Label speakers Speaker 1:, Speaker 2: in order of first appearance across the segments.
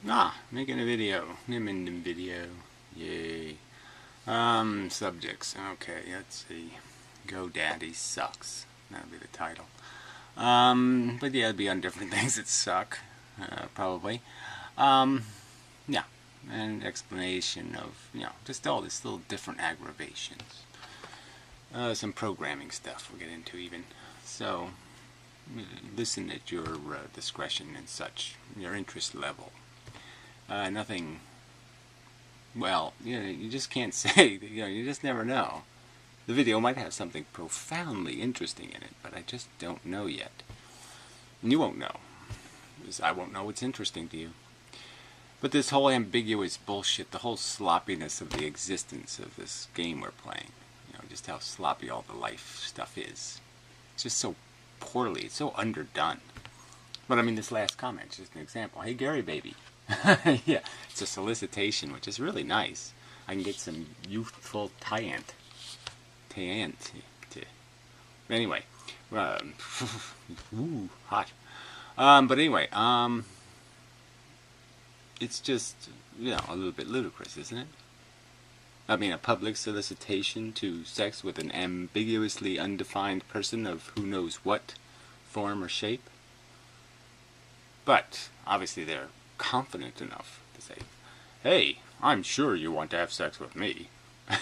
Speaker 1: Making a video. I'm in the video. Yay. Subjects. Okay, let's see. GoDaddy sucks. That'll be the title. But yeah, it'll be on different things that suck. Probably. Yeah. And explanation of, just all this little different aggravations. Some programming stuff we'll get into even. So, listen at your discretion and such, your interest level. Nothing, well, you just can't say, you just never know. The video might have something profoundly interesting in it, but I just don't know yet. And you won't know, because I won't know what's interesting to you. But this whole ambiguous bullshit, the whole sloppiness of the existence of this game we're playing, just how sloppy all the life stuff is. It's just so poorly, it's so underdone. But I mean, this last comment is just an example. Hey, Gary, baby. Yeah, it's a solicitation, which is really nice. I can get some youthful tie-ant. Anyway, ooh, hot. But anyway, it's just, a little bit ludicrous, isn't it? I mean, a public solicitation to sex with an ambiguously undefined person of who knows what form or shape. But, obviously they're confident enough to say, hey, I'm sure you want to have sex with me.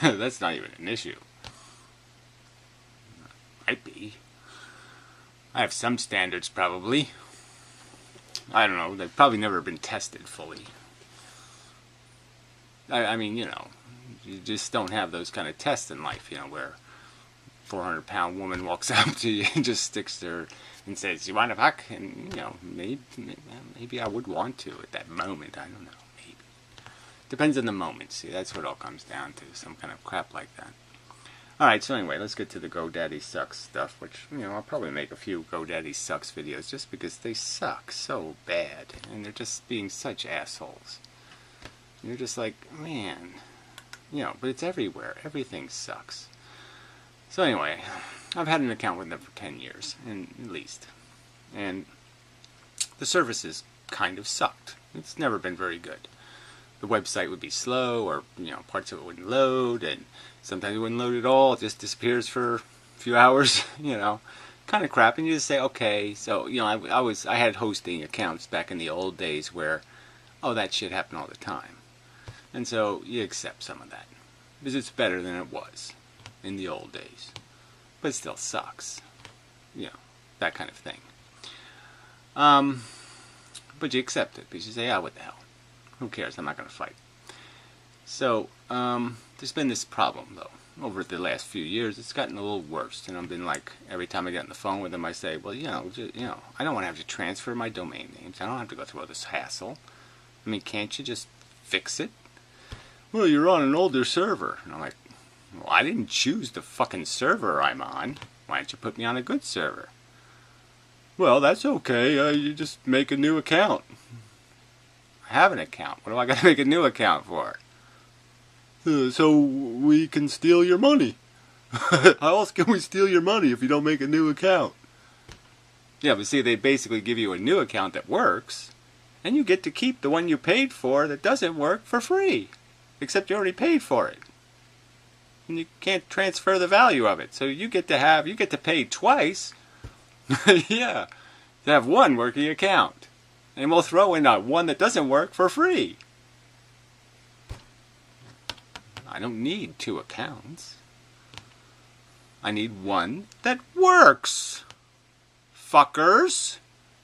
Speaker 1: That's not even an issue. Might be. I have some standards, probably. I don't know, they've probably never been tested fully. I mean, you just don't have those kind of tests in life, where a 400-pound woman walks up to you and just sticks her and says, you want to fuck? And, maybe I would want to at that moment. I don't know. Maybe. Depends on the moment. See, that's what it all comes down to. Some kind of crap like that. Alright, so anyway, let's get to the GoDaddy Sucks stuff, which, I'll probably make a few GoDaddy Sucks videos just because they suck so bad. And they're just being such assholes. You're just like, man, but it's everywhere. Everything sucks. So anyway, I've had an account with them for 10 years, at least. And the services kind of sucked. It's never been very good. The website would be slow, or, parts of it wouldn't load, and sometimes it wouldn't load at all. It just disappears for a few hours, kind of crap. And you just say, okay. So, I had hosting accounts back in the old days where, that shit happened all the time. And so you accept some of that. Because it's better than it was in the old days. But it still sucks. That kind of thing. But you accept it because you say, what the hell? Who cares? I'm not going to fight. So, there's been this problem, though. Over the last few years, it's gotten a little worse. And I've been like, every time I get on the phone with them, I say, well, I don't want to have to transfer my domain names. I don't have to go through all this hassle. I mean, can't you just fix it? Well, you're on an older server. And I'm like, well, I didn't choose the fucking server I'm on. Why don't you put me on a good server? Well, that's okay. You just make a new account. I have an account. What do I got to make a new account for? So we can steal your money. How else can we steal your money if you don't make a new account? Yeah, but see, they basically give you a new account that works, and you get to keep the one you paid for that doesn't work for free. Except you already paid for it. And you can't transfer the value of it. So you get to pay twice. Yeah. To have one working account. And we'll throw in one that doesn't work for free. I don't need 2 accounts. I need one that works. Fuckers.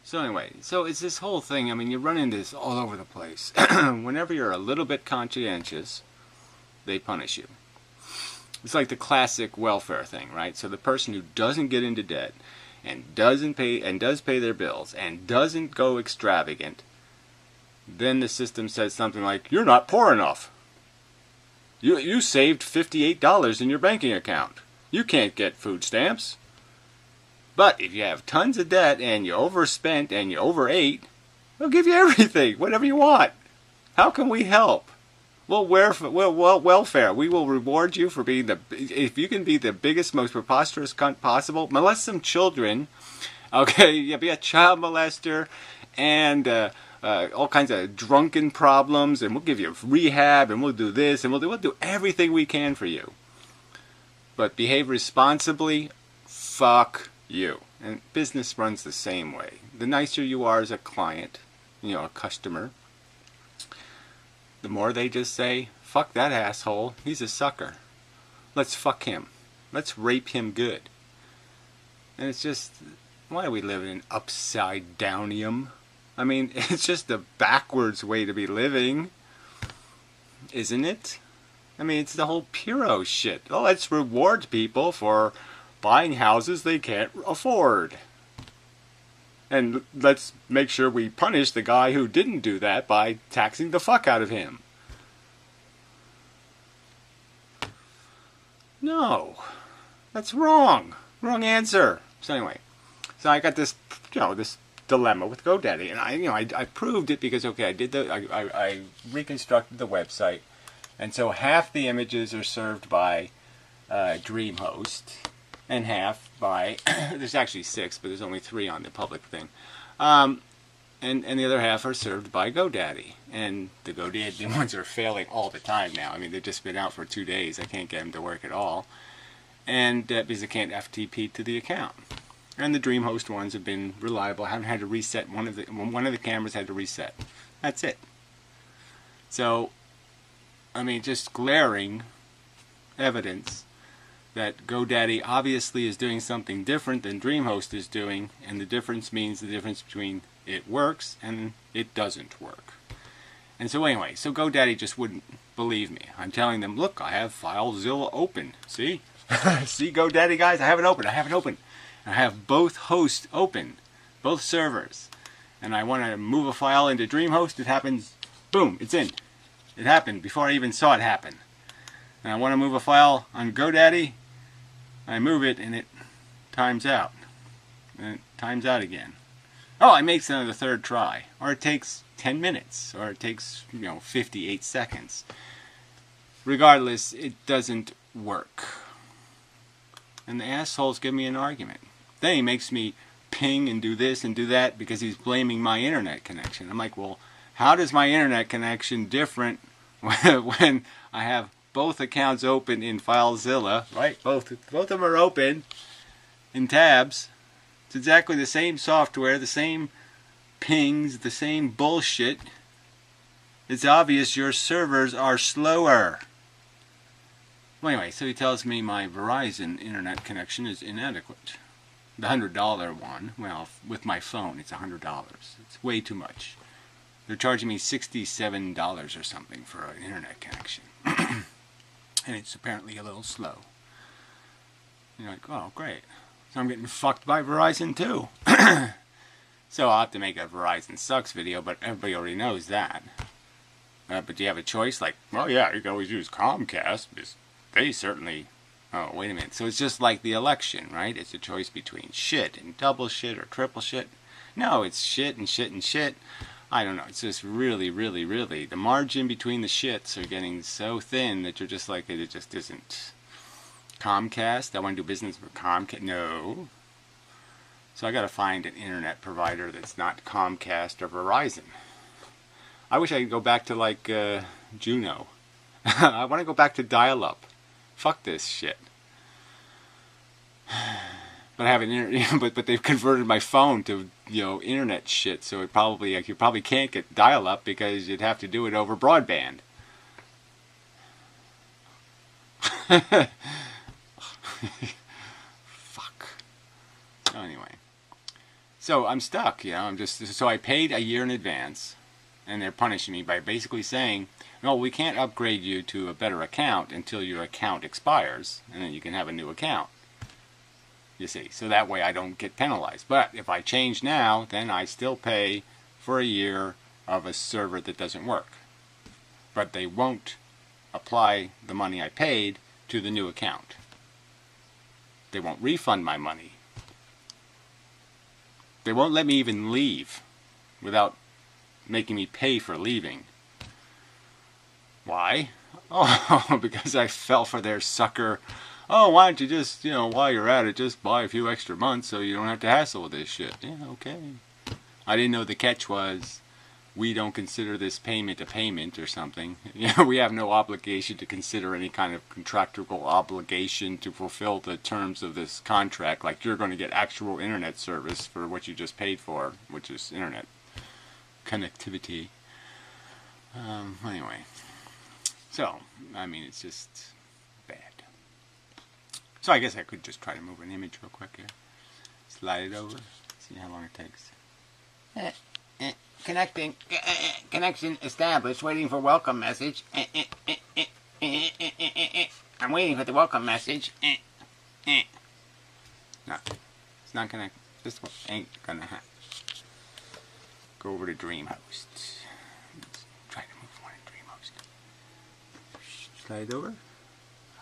Speaker 1: So anyway, it's this whole thing. I mean, you run into this all over the place. Whenever you're a little bit conscientious, they punish you. It's like the classic welfare thing, right? So the person who doesn't get into debt and does pay their bills and doesn't go extravagant, then the system says something like, you're not poor enough. You saved $58 in your banking account. You can't get food stamps. But if you have tons of debt and you overspent and you overate, they'll give you everything, whatever you want. How can we help? Welfare. We will reward you for being if you can be the biggest, most preposterous cunt possible, molest some children, okay, be a child molester, and all kinds of drunken problems, and we'll give you rehab, and we'll do this, and we'll do everything we can for you. But behave responsibly, fuck you. And business runs the same way. The nicer you are as a client, a customer, the more they just say, fuck that asshole, he's a sucker. Let's fuck him. Let's rape him good. And it's just, why do we live in an upside downium? I mean, it's just a backwards way to be living, isn't it? I mean, it's the whole Puro shit. Oh, let's reward people for buying houses they can't afford. And let's make sure we punish the guy who didn't do that by taxing the fuck out of him. No. That's wrong. Wrong answer. So anyway, I got this, this dilemma with GoDaddy, and I proved it because I reconstructed the website, and so half the images are served by DreamHost, and half by there's actually 6, but there's only 3 on the public thing, and the other half are served by GoDaddy, and the GoDaddy ones are failing all the time now. I mean, they've just been out for 2 days. I can't get them to work at all, and because I can't FTP to the account. And the DreamHost ones have been reliable. I haven't had to reset one of the cameras had to reset. That's it. So, I mean, just glaring evidence that GoDaddy obviously is doing something different than DreamHost is doing, and the difference means the difference between it works and it doesn't work. And so anyway, so GoDaddy just wouldn't believe me. I'm telling them, look, I have FileZilla open. See? See, GoDaddy guys, I have it open. I have both hosts open, both servers, and I want to move a file into DreamHost. It happens, boom, it's in. It happened before I even saw it happen. And I want to move a file on GoDaddy. I move it, and it times out. And it times out again. Oh, it makes it on the 3rd try. Or it takes 10 minutes. Or it takes, 58 seconds. Regardless, it doesn't work. And the assholes give me an argument. Then he makes me ping and do this and do that because he's blaming my internet connection. I'm like, well, how does my internet connection different when I have both accounts open in FileZilla, right? Both of them are open in tabs. It's exactly the same software, the same pings, the same bullshit. It's obvious your servers are slower. Well, anyway, so he tells me my Verizon internet connection is inadequate. The $100 one, well, with my phone, it's $100. It's way too much. They're charging me $67 or something for an internet connection. And it's apparently a little slow. You're like, oh, great. So I'm getting fucked by Verizon, too. So I'll have to make a Verizon Sucks video, but everybody already knows that. But do you have a choice? Like, well, yeah, you can always use Comcast, because they certainly... Oh, wait a minute. So it's just like the election, right? It's a choice between shit and double shit or triple shit. No, it's shit and shit and shit. I don't know. It's just really, really, really... The margin between the shits are getting so thin that you're just like, it just isn't. Comcast? I want to do business with Comcast? No. So I got to find an internet provider that's not Comcast or Verizon. I wish I could go back to like Juno. I want to go back to dial-up. Fuck this shit. But I have an but they've converted my phone to internet shit. So it probably you probably can't get dial-up because you'd have to do it over broadband. Fuck. So anyway, so I'm stuck. I'm just so I paid a year in advance, and they're punishing me by basically saying, no, we can't upgrade you to a better account until your account expires, and then you can have a new account. You see, so that way I don't get penalized. But if I change now, then I still pay for a year of a server that doesn't work. But they won't apply the money I paid to the new account. They won't refund my money. They won't let me even leave without making me pay for leaving. Why? Oh, because I fell for their sucker. Oh, why don't you just, while you're at it, just buy a few extra months so you don't have to hassle with this shit. Yeah, okay. I didn't know the catch was we don't consider this payment a payment or something. You know, we have no obligation to consider any kind of contractual obligation to fulfill the terms of this contract. Like, you're going to get actual internet service for what you just paid for, which is internet connectivity. Anyway, so I mean, it's just bad. So I guess I could just try to move an image real quick here. Slide it over. See how long it takes. Connecting. Connection established. Waiting for welcome message. I'm waiting for the welcome message. No, it's not gonna. This one ain't gonna happen. Go over to DreamHost. Let's try to move one in DreamHost. Slide over.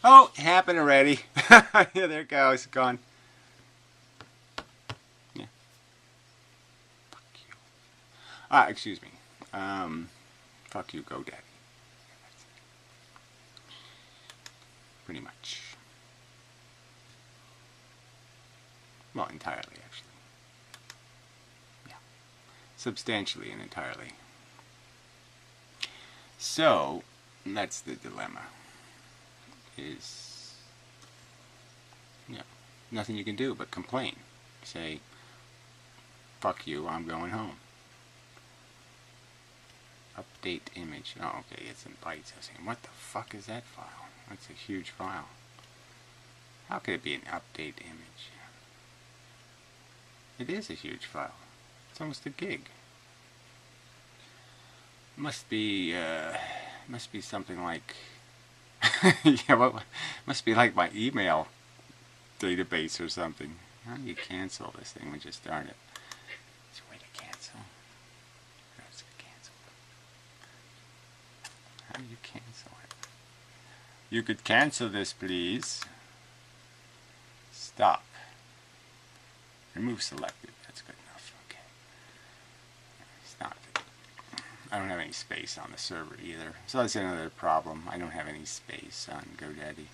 Speaker 1: Oh, it happened already. Yeah, there it goes. Gone. Yeah. Fuck you. Excuse me. Fuck you, GoDaddy. Pretty much. Well, entirely, actually. Yeah. Substantially and entirely. So, that's the dilemma. Is, you know, nothing you can do but complain. Say, fuck you, I'm going home. Update image. Oh, okay, it's in bytes. I was saying, what the fuck is that file? That's a huge file. How could it be an update image? It is a huge file. It's almost a gig. Must be something like yeah, well, must be like my email database or something. How do you cancel this thing when you start it? There's a way to cancel. That's cancel. How do you cancel it? You could cancel this, please. Stop. Remove selected. That's good enough. Okay. Stop it. I don't have any space on the server either. So that's another problem. I don't have any space on GoDaddy.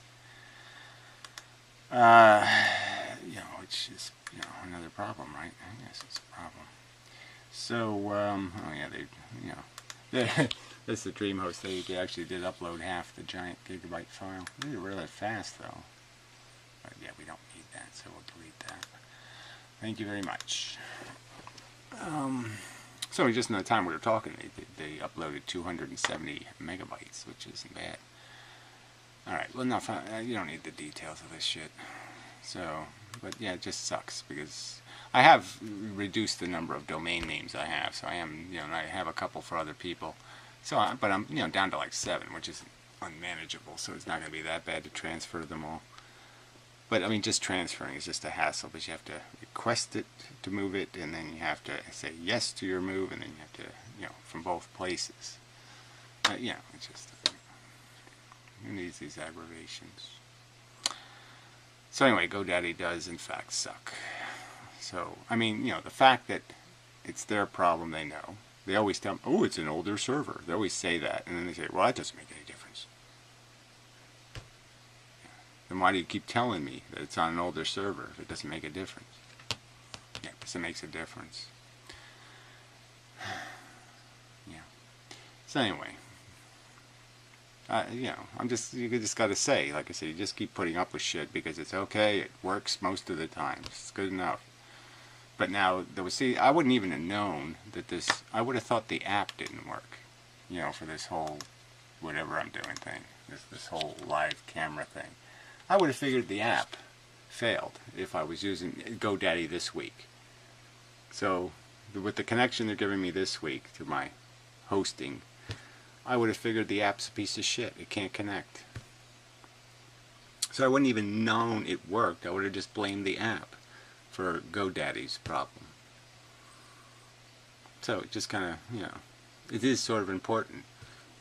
Speaker 1: You know, which is, you know, another problem, right? I guess it's a problem. So, oh yeah, they, you know, that's the DreamHost. They actually did upload half the giant gigabyte file. These are really fast, though. But yeah, we don't need that, so we'll delete that. Thank you very much. So just in the time we were talking, they uploaded 270 megabytes, which isn't bad. Alright, well enough, you don't need the details of this shit. So, but yeah, it just sucks, because I have reduced the number of domain names I have, so I am, you know, I have a couple for other people. So, but I'm, you know, down to like 7, which is unmanageable, so it's not going to be that bad to transfer them all. But, I mean, just transferring is just a hassle, because you have to request it to move it, and then you have to say yes to your move, and then you have to, you know, from both places. You know, it's just, who needs these aggravations? So anyway, GoDaddy does, in fact, suck. So, I mean, you know, the fact that it's their problem, they know. They always tell me, oh, it's an older server. They always say that, and then they say, well, that doesn't make any difference. Then why do you keep telling me that it's on an older server if it doesn't make a difference? Yeah, because it makes a difference. Yeah. So anyway, you know, you just got to say, like I said, you just keep putting up with shit because it's okay. It works most of the time. It's good enough. But now, see, I wouldn't even have known that this. I would have thought the app didn't work. You know, for this whole whatever I'm doing thing, this whole live camera thing. I would have figured the app failed if I was using GoDaddy this week. So, with the connection they're giving me this week to my hosting, I would have figured the app's a piece of shit. It can't connect. So I wouldn't even known it worked. I would have just blamed the app for GoDaddy's problem. So it just kind of, you know, it is sort of important.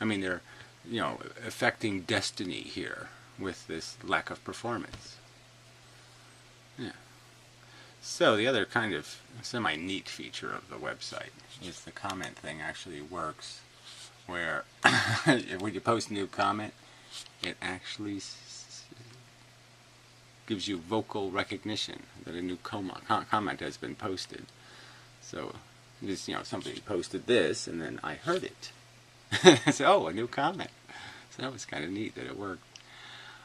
Speaker 1: I mean, they're, you know, affecting destiny here with this lack of performance. Yeah. So the other kind of semi-neat feature of the website is the comment thing actually works, where when you post a new comment, it actually gives you vocal recognition that a new comment has been posted. So Just, somebody posted this, and then I heard it. I said, oh, a new comment. So that was kind of neat that it worked.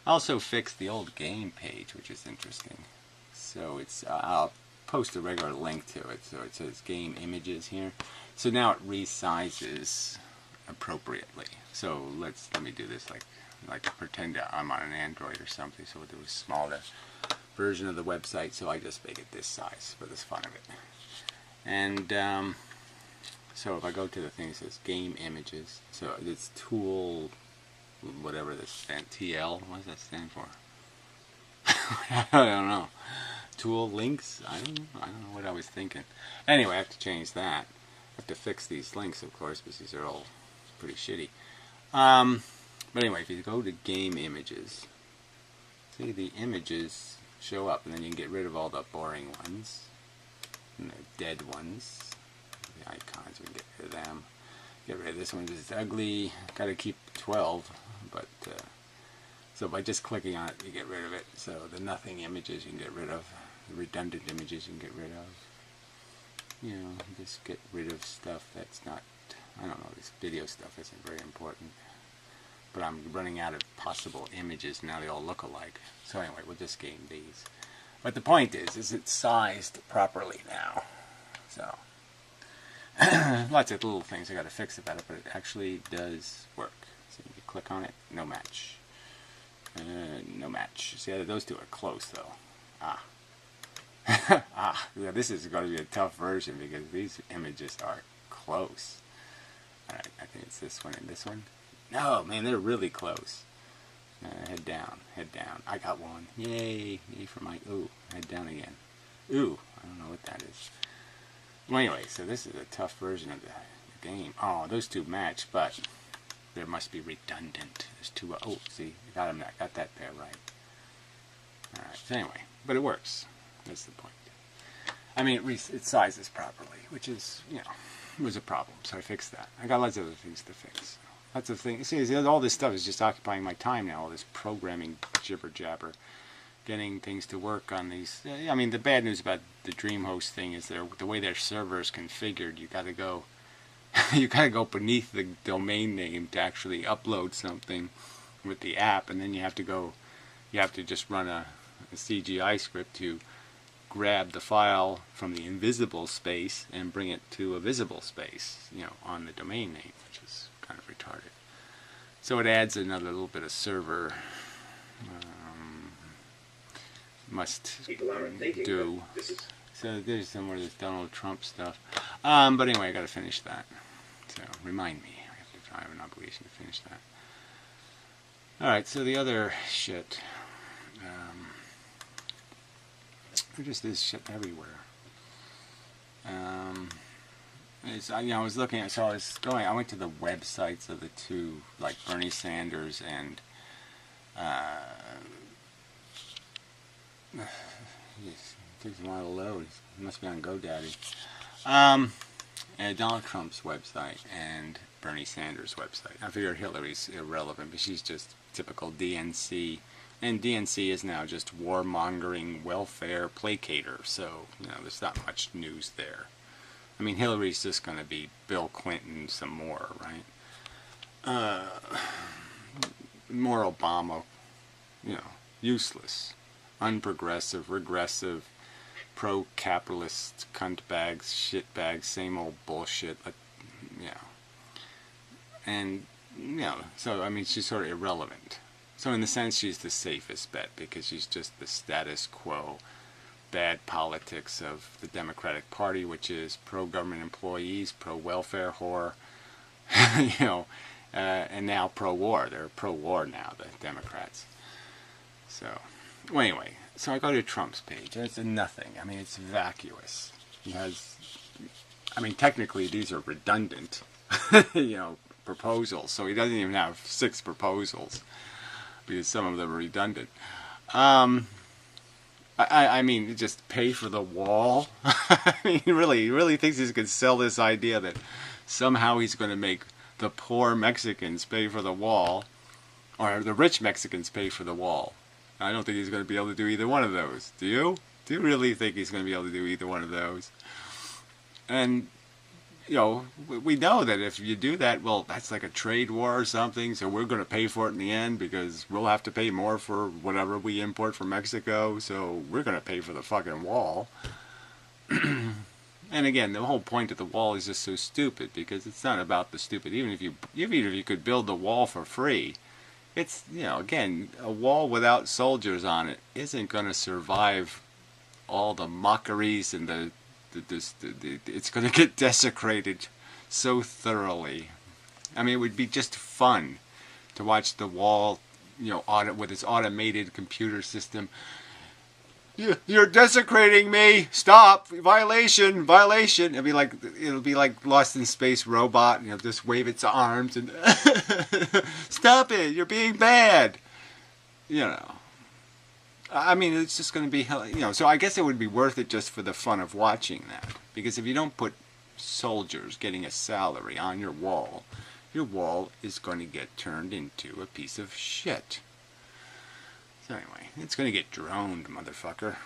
Speaker 1: I also fixed the old game page, which is interesting. So it's, I'll post a regular link to it. So it says game images here. So now it resizes appropriately. So let me do this like pretend I'm on an Android or something. So we'll do a smaller version of the website. So I just make it this size for the fun of it. And so if I go to the thing that says game images, so it's tool, whatever this stands, TL, what does that stand for? I don't know. Tool links? I don't know what I was thinking. Anyway, I have to change that. I have to fix these links, of course, because these are all pretty shitty. But anyway, if you go to game images, see the images show up, and then you can get rid of all the boring ones and the dead ones. The icons, we can get rid of them. Get rid of this one, it's ugly. Got to keep 12, but so by just clicking on it, you get rid of it. So the nothing images you can get rid of. The redundant images you can get rid of. Just get rid of stuff that's not, I don't know, this video stuff isn't very important. But I'm running out of possible images, now they all look alike. So anyway, we'll just game these. But the point is it's sized properly now. So, lots of little things I got to fix about it, but it actually does work. So you click on it, no match. No match. See, those two are close though. Yeah, this is going to be a tough version because these images are close. Alright, I think it's this one and this one. No, man, they're really close. Head down, head down. I got one. Yay, yay for my, ooh, head down again. Ooh, I don't know what that is. Well, anyway, so this is a tough version of the game. Oh, those two match, but there must be redundant. There's two, oh, see, got that there right. Alright, so anyway, but it works. That's the point. I mean, it sizes properly, which is, was a problem, so I fixed that. I got lots of other things to fix. Lots of things. See, all this stuff is just occupying my time now, all this programming jibber-jabber, getting things to work on these. I mean, the bad news about the DreamHost thing is the way their server is configured, you got to go you got to go beneath the domain name to actually upload something with the app, and then you have to just run a CGI script to grab the file from the invisible space and bring it to a visible space, on the domain name, which is kind of retarded. So it adds another little bit of server must do. So there's some more of this Donald Trump stuff. But anyway, I got to finish that. So remind me. I have an obligation to finish that. Alright, so the other shit. There just is shit everywhere. I was looking at, I went to the websites of the two, like Bernie Sanders and it takes a while to load. It must be on GoDaddy. And Donald Trump's website and Bernie Sanders' website. I figure Hillary's irrelevant, but she's just typical DNC. And DNC is now just warmongering welfare placator, so there's not much news there. I mean, Hillary's just going to be Bill Clinton some more, right? More Obama, useless, unprogressive, regressive, pro-capitalist, cunt bags, shit bags, same old bullshit, And, so, I mean, she's sort of irrelevant. So in the sense, she's the safest bet because she's just the status quo, bad politics of the Democratic Party, which is pro-government employees, pro-welfare whore, and now pro-war. They're pro-war now, the Democrats. So, well, anyway, so I go to Trump's page. It's nothing. I mean, it's vacuous. He has, I mean, technically these are redundant, proposals. So he doesn't even have 6 proposals, because some of them are redundant. I mean, just pay for the wall. I mean, he really thinks he's going to sell this idea that somehow he's going to make the poor Mexicans pay for the wall, or the rich Mexicans pay for the wall. I don't think he's going to be able to do either one of those. Do you? Do you really think he's going to be able to do either one of those? And we know that if you do that, well, that's like a trade war or something, so we're going to pay for it in the end because we'll have to pay more for whatever we import from Mexico, so we're going to pay for the fucking wall. And again, the whole point of the wall is just so stupid because it's not about the stupid. Even if you could build the wall for free, it's, again, a wall without soldiers on it isn't going to survive all the mockeries and it's going to get desecrated so thoroughly. I mean, it would be just fun to watch the wall, with its automated computer system. You're desecrating me! Stop! Violation! Violation! It'll be like Lost in Space robot, just wave its arms and stop it! You're being bad! I mean, it's just going to be, so I guess it would be worth it just for the fun of watching that. Because if you don't put soldiers getting a salary on your wall is going to get turned into a piece of shit. So anyway, it's going to get droned, motherfucker.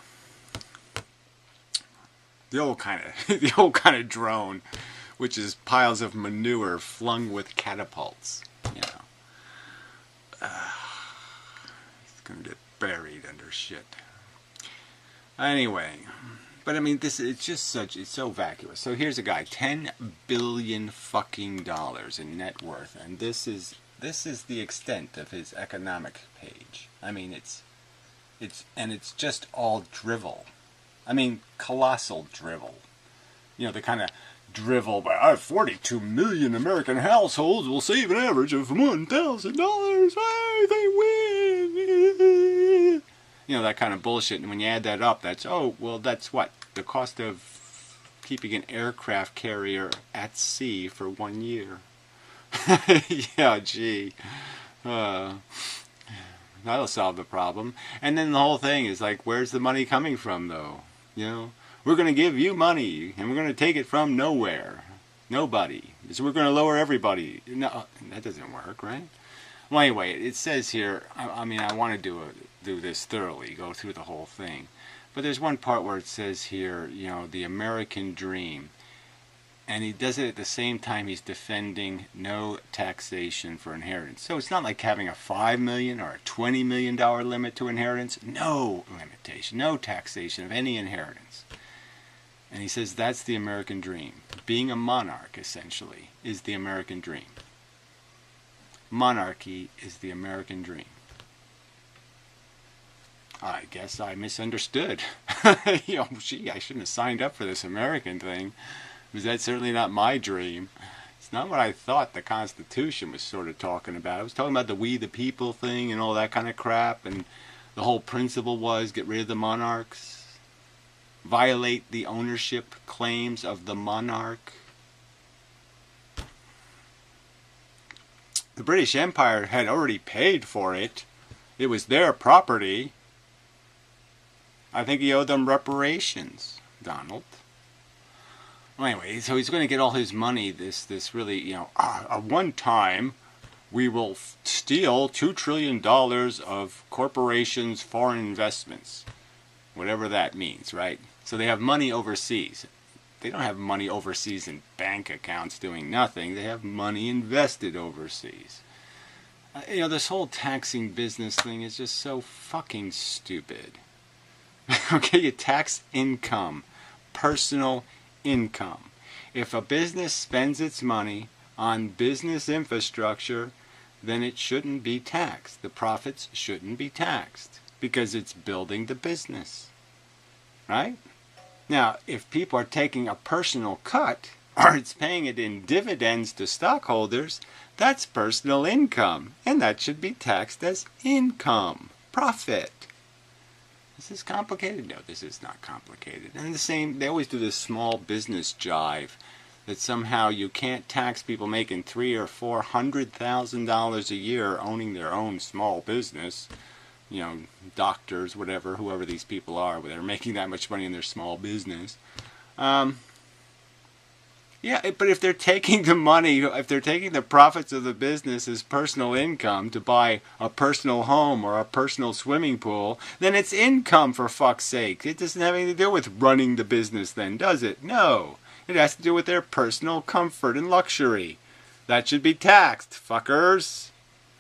Speaker 1: The old kind of drone, which is piles of manure flung with catapults. It's going to get buried under shit. Anyway, but I mean, it's so vacuous. So here's a guy, $10 billion fucking dollars in net worth, and this is the extent of his economic page. I mean, it's just all drivel. I mean, colossal drivel. The kind of drivel by 42 million American households will save an average of $1,000. Hey, they win. That kind of bullshit. And when you add that up, that's what? The cost of keeping an aircraft carrier at sea for 1 year. Yeah, gee. That'll solve the problem. And then the whole thing is like, where's the money coming from, though? We're going to give you money, and we're going to take it from nowhere. Nobody. So we're going to lower everybody. No, that doesn't work, right? Well, anyway, it says here, I mean, I want to do this thoroughly, go through the whole thing. But there's one part where it says here, the American dream. And he does it at the same time he's defending no taxation for inheritance. So it's not like having a $5 million or a $20 million limit to inheritance. No limitation, no taxation of any inheritance. And he says that's the American dream. Being a monarch, essentially, is the American dream. Monarchy is the American dream. I guess I misunderstood. Gee, I shouldn't have signed up for this American thing. Because that's certainly not my dream. It's not what I thought the Constitution was sort of talking about. It was talking about the we the people thing and all that kind of crap. And the whole principle was get rid of the monarchs. Violate the ownership claims of the monarch. The British Empire had already paid for it. It was their property. I think he owed them reparations, Donald. Well, anyway, so he's going to get all his money, this really, at one time, we will steal $2 trillion of corporations' foreign investments. Whatever that means, right? So they have money overseas. They don't have money overseas in bank accounts doing nothing. They have money invested overseas. This whole taxing business thing is just so fucking stupid. Okay, you tax income, personal income. If a business spends its money on business infrastructure, then it shouldn't be taxed. The profits shouldn't be taxed because it's building the business. Right? Now, if people are taking a personal cut, or it's paying it in dividends to stockholders, that's personal income, and that should be taxed as income, profit. Is this complicated? No, this is not complicated. And they always do this small business jive that somehow you can't tax people making $300,000 or $400,000 a year owning their own small business. Doctors, whatever, whoever these people are, they're making that much money in their small business. Yeah, but if they're taking the money, if they're taking the profits of the business as personal income to buy a personal home or a personal swimming pool, then it's income, for fuck's sake. It doesn't have anything to do with running the business then, does it? No. It has to do with their personal comfort and luxury. That should be taxed, fuckers.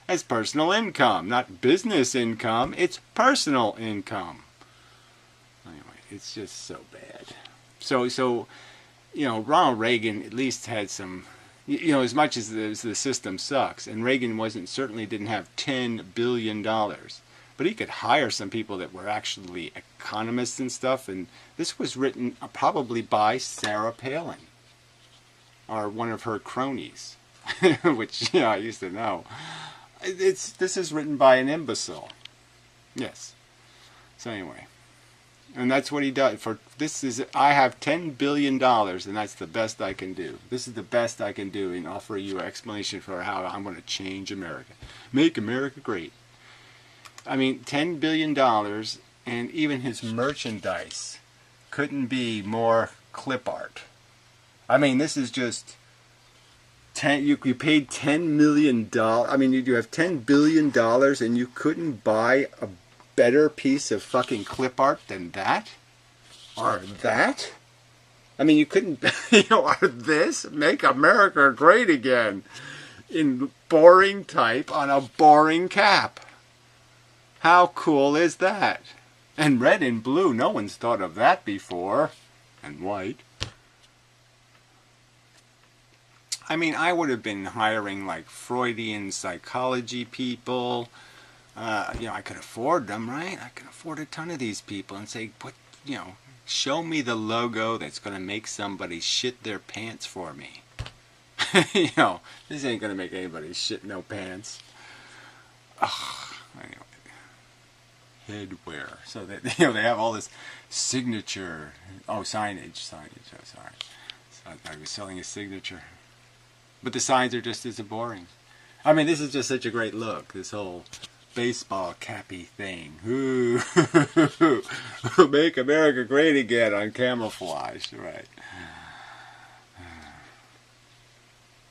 Speaker 1: As personal income, not business income. It's personal income. Anyway, it's just so bad. So Ronald Reagan at least had some, as much as the system sucks, and Reagan certainly didn't have $10 billion, but he could hire some people that were actually economists and stuff, and this was written probably by Sarah Palin, or one of her cronies, which, I used to know. This is written by an imbecile. Yes. So anyway. And that's what he does. I have $10 billion, and that's the best I can do. This is the best I can do, and offer you an explanation for how I'm going to change America. Make America great. I mean, $10 billion, and even his merchandise couldn't be more clip art. I mean, this is just... You paid $10 million. I mean, you have $10 billion, and you couldn't buy a better piece of fucking clip art than that? Or that? I mean, you couldn't, or this? Make America great again. In boring type on a boring cap. How cool is that? And red and blue, no one's thought of that before. And white. I mean, I would have been hiring like Freudian psychology people. I could afford them, right? I could afford a ton of these people and say, show me the logo that's going to make somebody shit their pants for me. This ain't going to make anybody shit no pants. Anyway. Headwear. So that, they have all this signature. Oh, signage. Oh, sorry. So I was selling a signature. But the signs are just as boring. I mean, this is just such a great look. This whole baseball cappy thing. Ooh, make America great again on camouflage, right?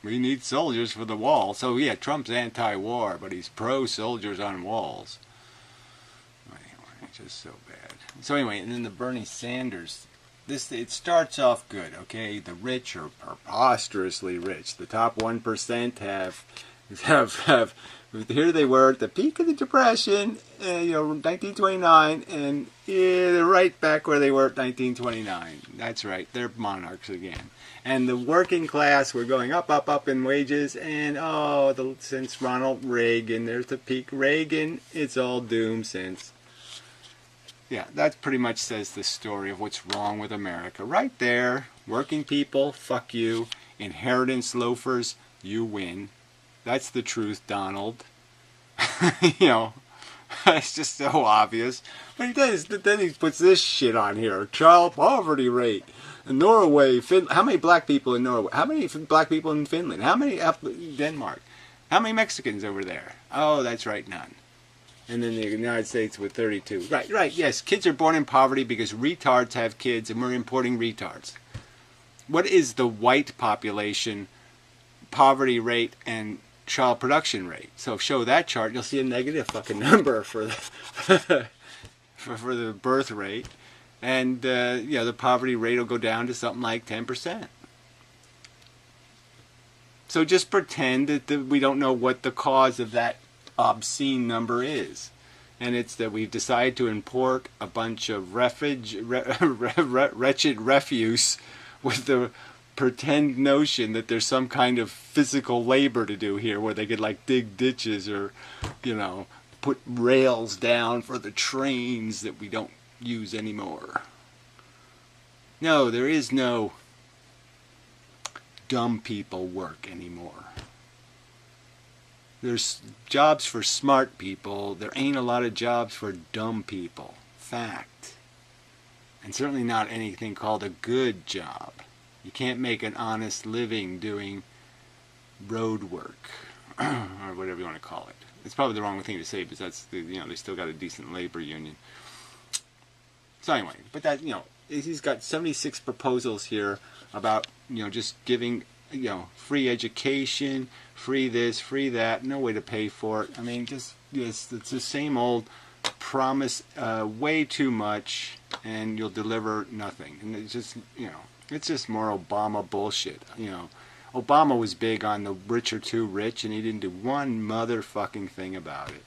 Speaker 1: We need soldiers for the wall. So yeah, Trump's anti-war, but he's pro-soldiers on walls. Anyway, it's just so bad. So anyway, and then the Bernie Sanders. It starts off good, okay? The rich are preposterously rich. The top 1% have here they were at the peak of the Depression, 1929, and they're right back where they were at 1929. That's right, they're monarchs again. And the working class were going up in wages, and since Ronald Reagan, there's the peak Reagan, it's all doomed since. Yeah, that pretty much says the story of what's wrong with America. Right there, working people, fuck you. Inheritance loafers, you win. That's the truth, Donald. It's just so obvious. But then he puts this shit on here. Child poverty rate. In Norway, how many black people in Norway? How many black people in Finland? How many in Denmark? How many Mexicans over there? Oh, that's right, none. And then the United States with 32. Right, yes. Kids are born in poverty because retards have kids, and we're importing retards. What is the white population poverty rate and child production rate? So show that chart, you'll see a negative fucking number for the, for the birth rate. And, the poverty rate will go down to something like 10%. So just pretend that we don't know what the cause of that obscene number is, and it's that we've decided to import a bunch of wretched refuse with the pretend notion that there's some kind of physical labor to do here, where they could like dig ditches or put rails down for the trains that we don't use anymore. No, there is no dumb people work anymore. There's jobs for smart people. There ain't a lot of jobs for dumb people. Fact. And certainly not anything called a good job. You can't make an honest living doing road work. Or whatever you want to call it. It's probably the wrong thing to say, because that's, they still got a decent labor union. So anyway, but that, he's got 76 proposals here about, just giving, free education, free this, free that, no way to pay for it. I mean, it's the same old promise, way too much, and you'll deliver nothing. And it's just, It's just more Obama bullshit. Obama was big on the rich are too rich, and he didn't do one motherfucking thing about it.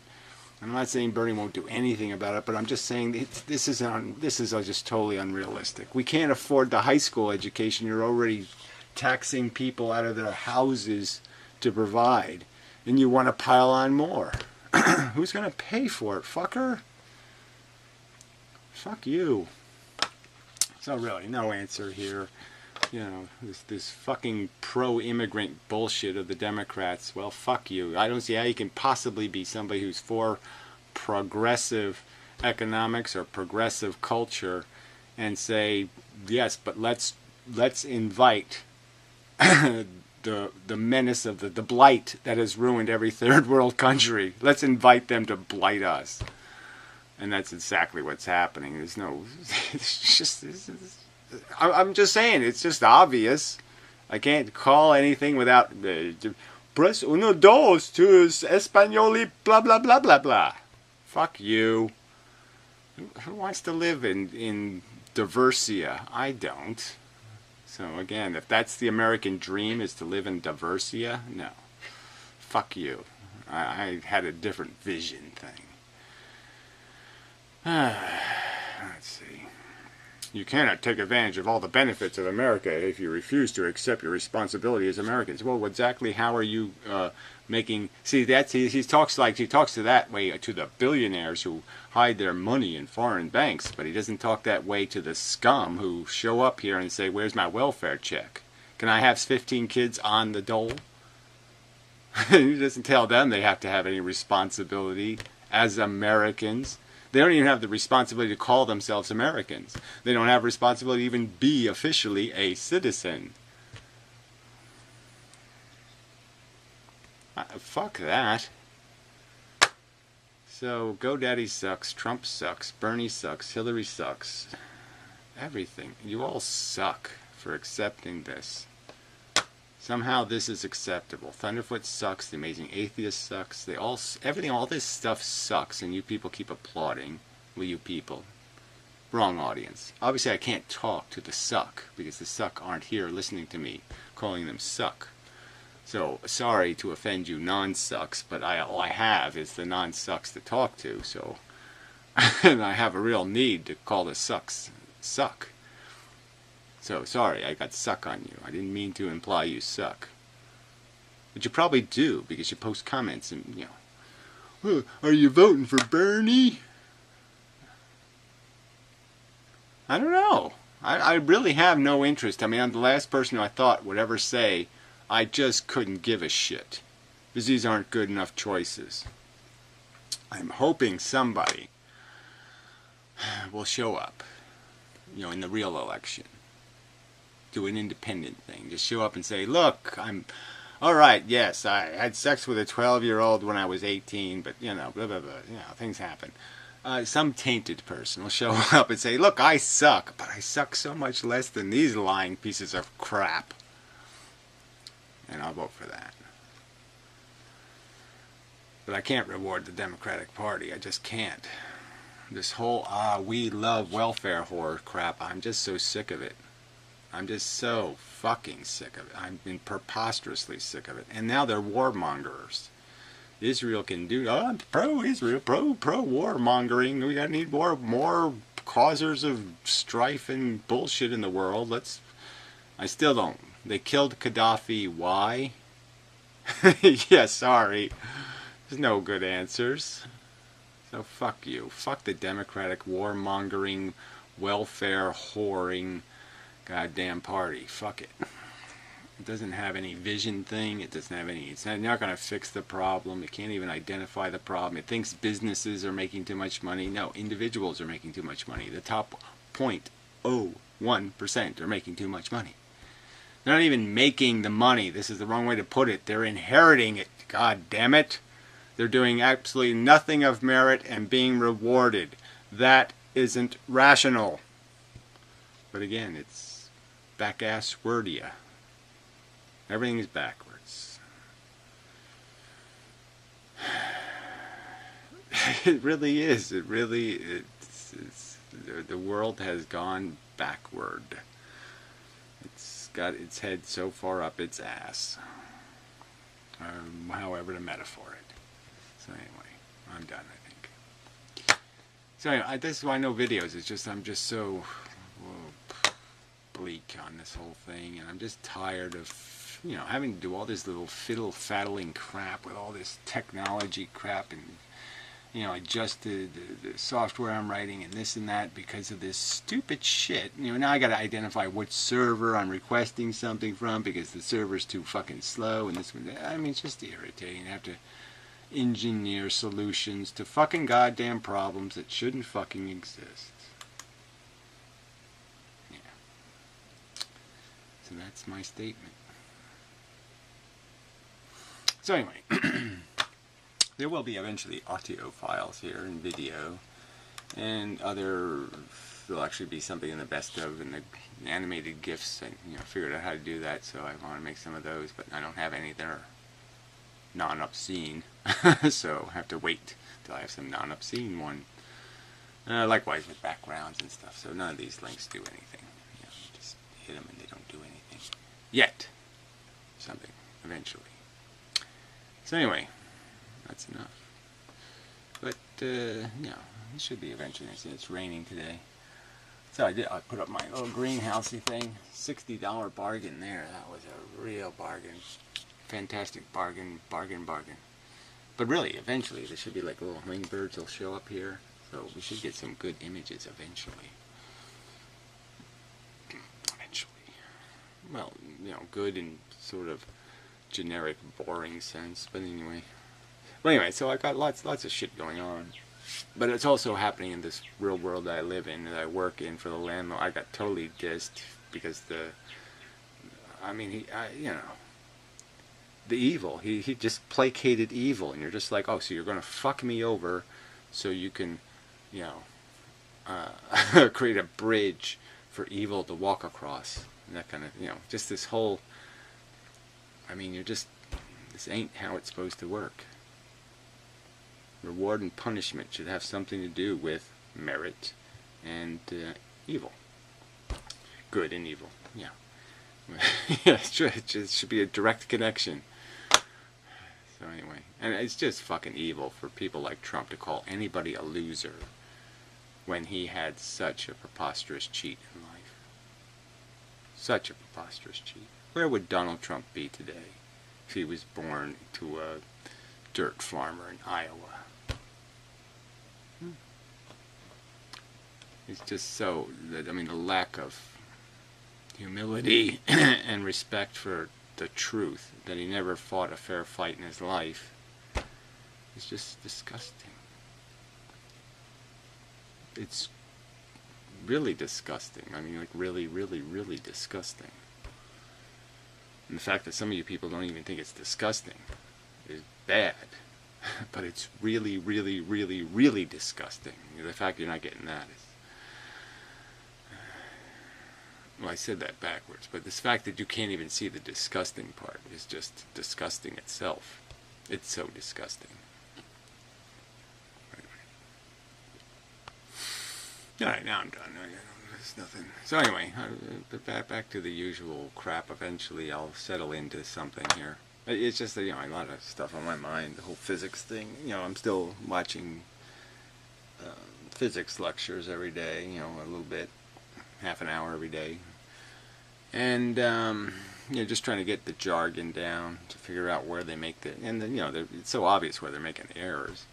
Speaker 1: I'm not saying Bernie won't do anything about it, but I'm just saying this is just totally unrealistic. We can't afford the high school education. You're already taxing people out of their houses to provide, and you want to pile on more. Who's going to pay for it, fucker? Fuck you. So really, no answer here. This fucking pro-immigrant bullshit of the Democrats. Well, fuck you. I don't see how you can possibly be somebody who's for progressive economics or progressive culture and say, yes, but let's invite the menace of the blight that has ruined every third world country. Let's invite them to blight us. And that's exactly what's happening. There's no... I'm just saying, it's just obvious. I can't call anything without... press uno dos to español blah blah blah blah blah. Fuck you. Who wants to live in Diversia? I don't. So again, if that's the American dream, is to live in Diversia, no. Fuck you. I had a different vision thing. Let's see. You cannot take advantage of all the benefits of America if you refuse to accept your responsibility as Americans. Well, exactly how are you making... See, he talks to that way to the billionaires who hide their money in foreign banks, but he doesn't talk that way to the scum who show up here and say, where's my welfare check? Can I have 15 kids on the dole? He doesn't tell them they have to have any responsibility as Americans. They don't even have the responsibility to call themselves Americans. They don't have responsibility to even be officially a citizen. Fuck that. So, GoDaddy sucks, Trump sucks, Bernie sucks, Hillary sucks. Everything. You all suck for accepting this. Somehow this is acceptable. Thunderfoot sucks. The Amazing Atheist sucks. All this stuff sucks, and you people keep applauding. Well, you people. Wrong audience. Obviously, I can't talk to the suck, because the suck aren't here listening to me, calling them suck. So, sorry to offend you non-sucks, but all I have is the non-sucks to talk to, so... and I have a real need to call the sucks suck. So, sorry, I got suck on you. I didn't mean to imply you suck. But you probably do, because you post comments and, well, are you voting for Bernie? I don't know. I really have no interest. I mean, I'm the last person who I thought would ever say, I just couldn't give a shit. Because these aren't good enough choices. I'm hoping somebody will show up, in the real election. Do an independent thing. Just show up and say, look, I'm... Alright, yes, I had sex with a 12-year-old when I was 18, but, blah, blah, blah, things happen. Some tainted person will show up and say, look, I suck, but I suck so much less than these lying pieces of crap. And I'll vote for that. But I can't reward the Democratic Party. I just can't. This whole, we love welfare whore crap, I'm just so sick of it. I'm just so fucking sick of it. I've been preposterously sick of it. And now they're warmongers. Israel can do, I'm pro-Israel, pro-warmongering. We gotta need more causers of strife and bullshit in the world. I still don't. They killed Gaddafi. Why? Yeah, sorry. There's no good answers. So fuck you. Fuck the Democratic warmongering, welfare whoring goddamn party. Fuck it. It doesn't have any vision thing. It doesn't have any... It's not going to fix the problem. It can't even identify the problem. It thinks businesses are making too much money. No, individuals are making too much money. The top 0.01% are making too much money. They're not even making the money. This is the wrong way to put it. They're inheriting it. God damn it. They're doing absolutely nothing of merit and being rewarded. That isn't rational. But again, it's back-ass wordia. Everything is backwards. It really is. It really... The world has gone backward. got its head so far up its ass. However to metaphor it. So anyway, I'm done, I think. So anyway, this is why no videos. It's just I'm just so bleak on this whole thing, and I'm just tired of, you know, having to do all this little fiddle-faddling crap with all this technology crap, and, you know, adjust the software I'm writing and this and that because of this stupid shit. You know, now I got to identify which server I'm requesting something from because the server's too fucking slow, and this one. I mean, it's just irritating. I have to engineer solutions to fucking goddamn problems that shouldn't fucking exist. Yeah. So that's my statement. So anyway, there will be eventually audio files here and video, and other. There'll actually be something in the best of and the animated GIFs. I figured out how to do that, so I want to make some of those, but I don't have any that are non-obscene, so I have to wait till I have some non-obscene one. Likewise with backgrounds and stuff. So none of these links do anything. You just hit them and they don't do anything yet. Something eventually. So anyway, that's enough. But it should be eventually. I see it's raining today. So I put up my little greenhousey thing. $60 bargain there. That was a real bargain. Fantastic bargain. But really, eventually, there should be like little hummingbirds will show up here. So we should get some good images eventually. Well, good in sort of generic, boring sense. But anyway. So I got lots of shit going on. But it's also happening in this real world that I live in, that I work in for the landlord. I got totally dissed because the evil. He just placated evil, and you're just like, oh, so you're gonna fuck me over, so you can, create a bridge for evil to walk across, and that kind of, just this whole. This ain't how it's supposed to work. Reward and punishment should have something to do with merit and evil. Good and evil, yeah. Yeah, it's true. It should be a direct connection. So anyway, and it's just fucking evil for people like Trump to call anybody a loser when he had such a preposterous cheat in life. Such a preposterous cheat. Where would Donald Trump be today if he was born to a dirt farmer in Iowa? It's just so that, the lack of humility and respect for the truth, that he never fought a fair fight in his life, is just disgusting. It's really disgusting. Really, really, really disgusting. And the fact that some of you people don't even think it's disgusting is bad. But it's really, really, really, really disgusting. The fact you're not getting that is... Well, I said that backwards, but this fact that you can't even see the disgusting part is just disgusting itself. It's so disgusting. Alright, now I'm done. There's nothing. So anyway, back to the usual crap. Eventually I'll settle into something here. It's just that, a lot of stuff on my mind. The whole physics thing. I'm still watching physics lectures every day, a little bit. Half an hour every day, and just trying to get the jargon down to figure out where they make the, and then it's so obvious where they're making errors.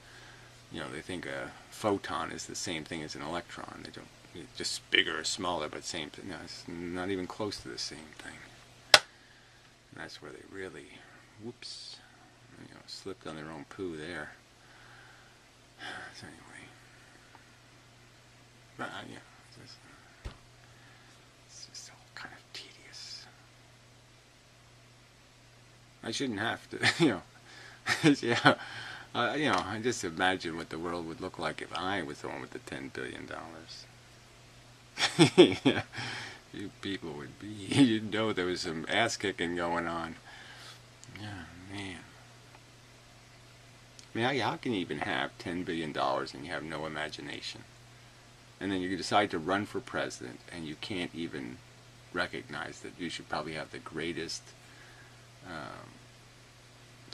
Speaker 1: They think a photon is the same thing as an electron. They don't, it's just bigger or smaller, but same thing. No, it's not even close to the same thing. And that's where they really, whoops, slipped on their own poo there. So anyway, but it's just all kind of tedious. I shouldn't have to, yeah. I just imagine what the world would look like if I was the one with the $10 billion. Yeah, you people would be, you'd know there was some ass kicking going on. Yeah, man. How can you even have $10 billion and you have no imagination? And then you decide to run for president and you can't even recognize that you should probably have the greatest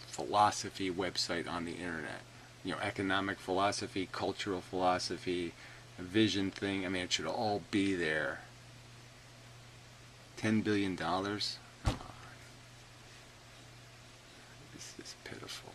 Speaker 1: philosophy website on the internet. You know, economic philosophy, cultural philosophy, a vision thing. I mean, it should all be there. $10 billion? Come on. This is pitiful.